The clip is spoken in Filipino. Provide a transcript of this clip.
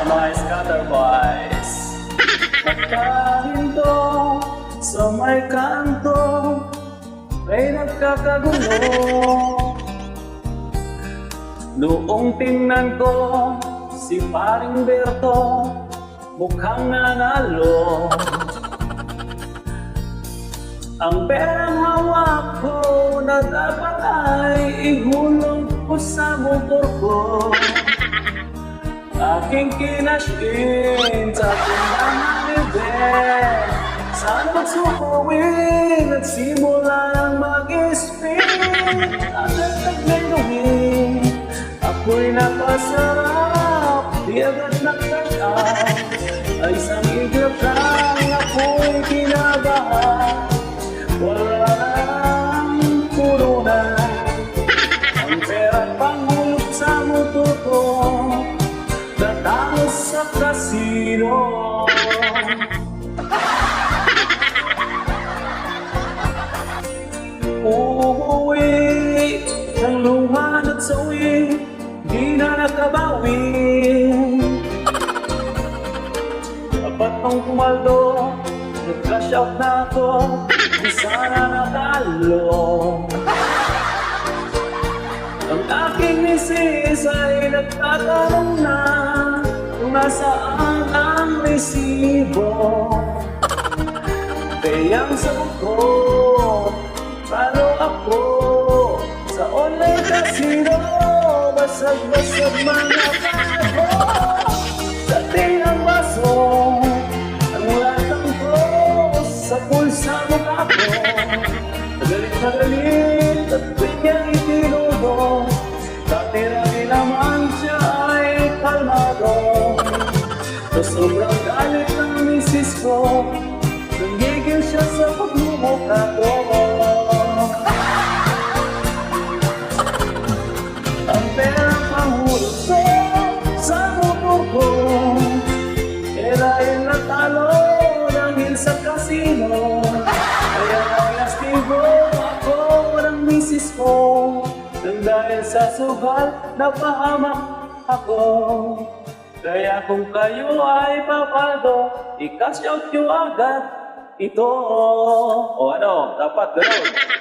mga scatter boys. Nagkahinto sa may kanto, may nagkakagulo. Noong tingnan ko si Paring Berto, mukhang nanalo. Ang perang hawak ko na dapat ay ihulog ko sa motor ko. Aking kinashin sa tindahan event. Saan magsukuin at simulang mag-spin. At nagtagay ako'y napasarap, di agad nagtag-up. Ay isang iglap lang ako'y kinabahan. Wala lang puro na ang pera't panghulog sa motor ko. Natalo sa kasino. Uuwi ng luha at sawi, di na nakabawi. Apat ng pumaldo, nag-cash out na ako, di sana natalo. Ang aking misis ay nagtatanong na kung nasaan ang resibo. Kayang sagot ko, paano ako sa online casino? Basag-basag mga kago, dating ang baso, ang latang ko sa pulsa mukha ko. Nagalit na galit at bigyan itinudo, dati rin naman siya ay kalmado. Sa sobrang galit ng misis ko, nanggigil siya sa pagmumukha ko. Ang perang panghulog ko sa motor ko, eh dahil natalo dahil sa kasino. Kaya nalastigo ako ng misis ko, nang dahil sa sugal napahamak ako. Kaya kung kayo ay papaldo, i-cash out nyo agad ito. O ano, dapat gano'n.